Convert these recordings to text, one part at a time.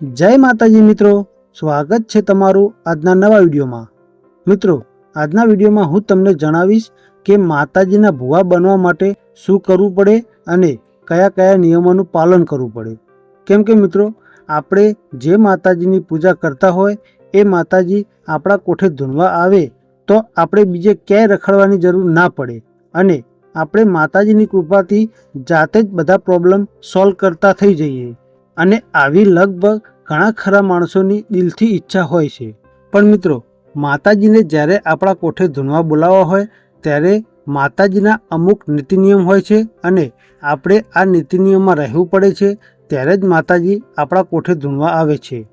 જય માતાજી મિત્રો, સ્વાગત છે તમારું આજના નવા વિડીયોમાં। મિત્રો, આજના વિડીયોમાં હું તમને જણાવીશ કે માતાજીના ભુવા બનવા માટે શું કરવું પડે અને કયા કયા નિયમોનું પાલન કરવું પડે। કેમ કે મિત્રો, આપણે જે માતાજીની પૂજા કરતા હોય એ માતાજી આપણા કોઠે ધૂણવા આવે તો આપણે બીજે ક્યાંય રખડવાની જરૂર ના પડે અને આપણે માતાજીની કૃપાથી જાતે જ બધા પ્રોબ્લેમ સોલ્વ કરતા થઈ જઈએ। અને આવી લગભગ ઘણા ખરા માણસોની દિલથી ઈચ્છા હોય છે। પણ મિત્રો, માતાજીને જ્યારે આપણા કોઠે ધૂણવા બોલાવવા હોય ત્યારે માતાજીના અમુક નીતિ નિયમ હોય છે અને આપણે આ નીતિ નિયમમાં રહેવું પડે છે, ત્યારે જ માતાજી આપણા કોઠે ધૂણવા આવે છે।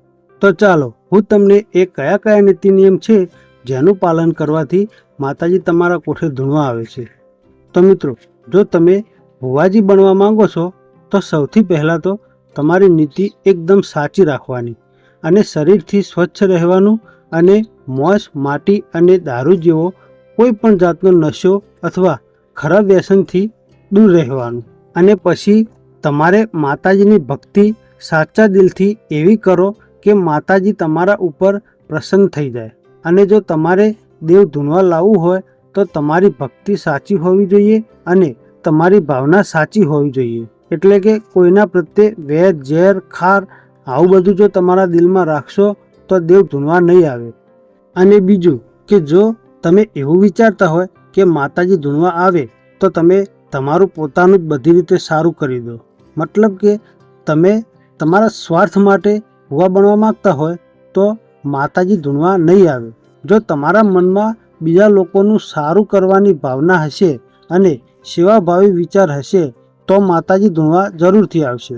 તો ચાલો હું તમને એ કયા કયા નીતિ નિયમ છે જેનું પાલન કરવાથી માતાજી તમારા કોઠે ધૂણવા આવે છે। તો મિત્રો, જો તમે ભુવાજી બનવા માંગો છો તો સૌથી પહેલાં તો તમારી નીતિ એકદમ સાચી રાખવાની અને શરીરથી સ્વચ્છ રહેવાનું અને મોસ, માટી અને દારૂ જેવો કોઈ પણ જાતનો નશો અથવા ખરાબ વ્યસનથી દૂર રહેવાનું। અને પછી તમારે માતાજીની ભક્તિ સાચા દિલથી એવી કરો કે માતાજી તમારા ઉપર પ્રસન્ન થઈ જાય। અને જો તમારે દેવ ધૂણવા લાવવું હોય તો તમારી ભક્તિ સાચી હોવી જોઈએ અને તમારી ભાવના સાચી હોવી જોઈએ। એટલે કે કોઈના પ્રત્યે વેર, ઝેર, ખાર આવું બધું જો તમારા દિલમાં રાખશો તો દેવ ધૂણવા નહીં આવે। અને બીજું કે જો તમે એવું વિચારતા હોય કે માતાજી ધૂણવા આવે તો તમે તમારું પોતાનું જ બધી રીતે સારું કરી દો, મતલબ કે તમે તમારા સ્વાર્થ માટે ભુવા બનવા માગતા હોય તો માતાજી ધૂણવા નહીં આવે। જો તમારા મનમાં બીજા લોકોનું સારું કરવાની ભાવના હશે અને સેવાભાવી વિચાર હશે તો માતાજી ધૂણવા જરૂરથી આવશે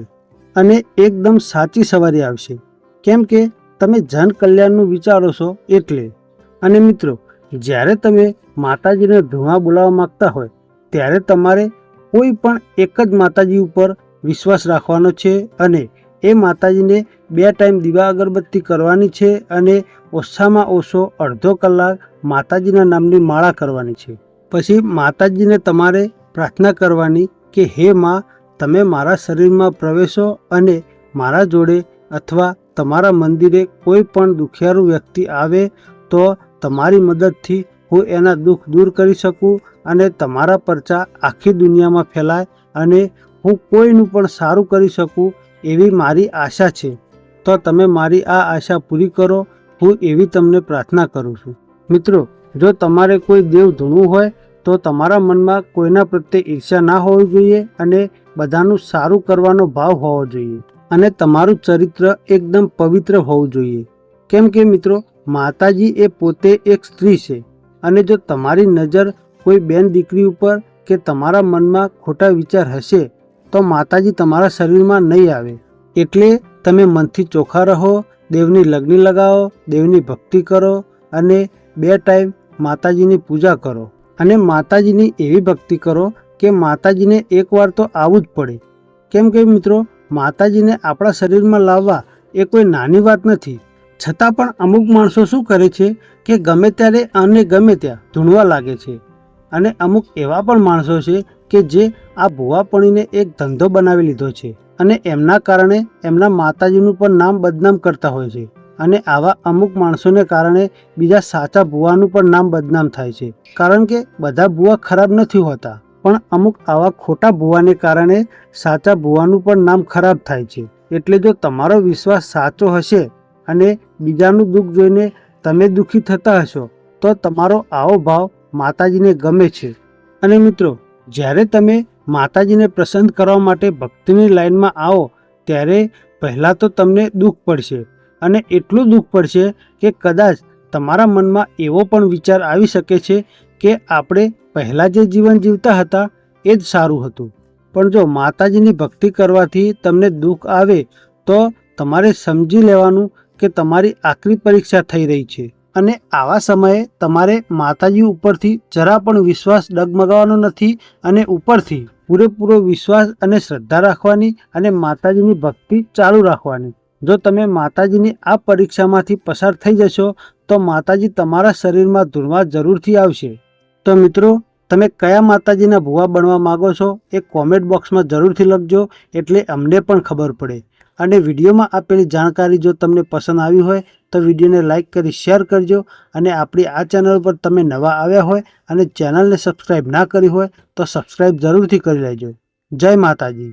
અને એકદમ સાચી સવારી આવશે। કેમ કે તમે જન કલ્યાણનું વિચારો છો એટલે। અને મિત્રો, જ્યારે તમે માતાજીને ધૂણવા બોલાવવા માગતા હોય ત્યારે તમારે કોઈ પણ એક જ માતાજી ઉપર વિશ્વાસ રાખવાનો છે અને એ માતાજીને 2 ટાઈમ દીવા અગરબત્તી કરવાની છે અને ઓછામાં ઓછો અડધો કલાક માતાજીના નામની માળા કરવાની છે। પછી માતાજીને તમારે પ્રાર્થના કરવાની કે હે માં, તમે મારા શરીરમાં પ્રવેશો અને મારા જોડે અથવા તમારા મંદિરે કોઈ પણ દુખિયારું વ્યક્તિ આવે તો તમારી મદદથી હું એના દુઃખ દૂર કરી શકું અને તમારા પરચા આખી દુનિયામાં ફેલાય અને હું કોઈનું પણ સારું કરી શકું એવી મારી આશા છે। તો તમે મારી આ આશા પૂરી કરો, હું એવી તમને પ્રાર્થના કરું છું। મિત્રો, જો તમારે કોઈ દેવ ધૂણવું હોય તો તમારા મનમાં કોઈના પ્રત્યે ઈર્ષ્યા ના હોવી જોઈએ અને બધાનું સારું કરવાનો ભાવ હોવો જોઈએ અને તમારું ચરિત્ર એકદમ પવિત્ર હોવું જોઈએ। કેમ કે મિત્રો, માતાજી એ પોતે એક સ્ત્રી છે અને જો તમારી નજર કોઈ બેન દીકરી ઉપર કે તમારા મનમાં ખોટા વિચાર હશે તો માતાજી તમારા શરીરમાં નહીં આવે। એટલે તમે મનથી ચોખ્ખા રહો, દેવની લગ્ન લગાવો, દેવની ભક્તિ કરો અને 2 ટાઈમ માતાજીની પૂજા કરો અને માતાજીની એવી ભક્તિ કરો કે માતાજીને એકવાર તો આવવું જ પડે। કેમ કે મિત્રો, માતાજીને આપણા શરીરમાં લાવવા એ કોઈ નાની વાત નથી। છતાં પણ અમુક માણસો શું કરે છે કે ગમે ત્યારે અને ગમે ત્યાં ધૂણવા લાગે છે અને અમુક એવા પણ માણસો છે કે જે આ ભુવાપણીને એક ધંધો બનાવી લીધો છે અને એમના કારણે એમના માતાજીનું પણ નામ બદનામ કરતા હોય છે અને આવા અમુક માણસોને કારણે બીજા સાચા ભુવાનું પણ નામ બદનામ થાય છે। કારણ કે બધા ભુવા ખરાબ નથી હોતા, પણ અમુક આવા ખોટા ભુવાને કારણે સાચા ભુવાનું પણ નામ ખરાબ થાય છે। એટલે જો તમારો વિશ્વાસ સાચો હશે અને બીજાનું દુઃખ જોઈને તમે દુઃખી થતા હશો તો તમારો આવો ભાવ માતાજીને ગમે છે। અને મિત્રો, જ્યારે તમે માતાજીને પ્રસન્ન કરવા માટે ભક્તિની લાઈનમાં આવો ત્યારે પહેલાં તો તમને દુઃખ પડશે અને એટલું દુઃખ પડશે કે કદાચ તમારા મનમાં એવો પણ વિચાર આવી શકે છે કે આપણે પહેલાં જે જીવન જીવતા હતા એ જ સારું હતું। પણ જો માતાજીની ભક્તિ કરવાથી તમને દુઃખ આવે તો તમારે સમજી લેવાનું કે તમારી આકરી પરીક્ષા થઈ રહી છે અને આવા સમયે તમારે માતાજી ઉપરથી જરા પણ વિશ્વાસ ડગમગાવવાનો નથી અને ઉપરથી પૂરેપૂરો વિશ્વાસ અને શ્રદ્ધા રાખવાની અને માતાજીની ભક્તિ ચાલુ રાખવાની। જો તમે માતાજીની આ પરીક્ષામાંથી પસાર થઈ જશો તો માતાજી તમારા શરીરમાં ધૂણવા જરૂરથી આવશે। તો મિત્રો, તમે કયા માતાજીના ભુવા બનવા માંગો છો એ કોમેન્ટ બોક્સમાં જરૂરથી લખજો, એટલે અમને પણ ખબર પડે। અને વિડીયોમાં આપેલી જાણકારી જો તમને પસંદ આવી હોય તો વિડીયોને લાઇક કરી શેર કરજો અને આપણી આ ચેનલ પર તમે નવા આવ્યા હોય અને ચેનલને સબસ્ક્રાઈબ ના કરી હોય તો સબસ્ક્રાઈબ જરૂરથી કરી લેજો. જય માતાજી.